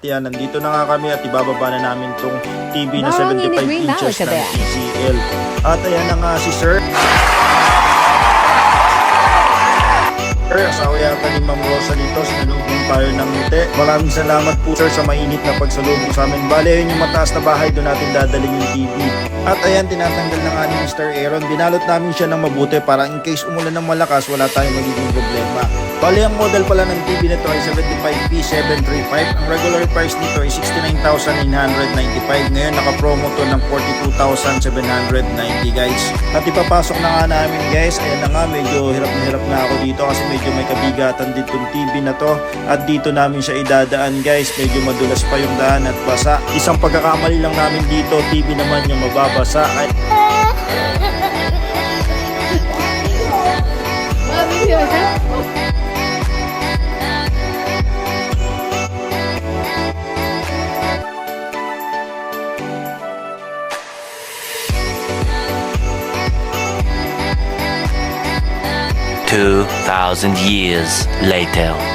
yan, nandito na nga kami at ibababa na namin tong TV na Bawang 75 ini-green inches bawang ng sabi. TCL. At ayan na nga si Sir. Asawa yata ni Ma'am Rosalito, sinalubong tayo ng ngiti. Maraming salamat po sir sa mainit na pagsalubong sa amin. Bale, yun yung mataas na bahay, doon natin dadaling yung TV. At ayan, tinatanggal na nga ni Mr. Aaron. Binalot namin siya ng mabuti para in case umulan ng malakas, wala tayong magiging problema. Bale, ang model pala ng TV nito ay 75P735. Ang regular price nito ay 69,995. Ngayon, naka-promo to ng 42,790 guys. At ipapasok na nga namin guys. Ayan na nga, medyo hirap na ako dito kasi medyo may kabigatan dito yung TV na to. At dito namin siya idadaan guys. Medyo madulas pa yung daan at basa. Isang pagkakamali lang namin dito, TV naman yung mababasa. Ay, 2,000 years later.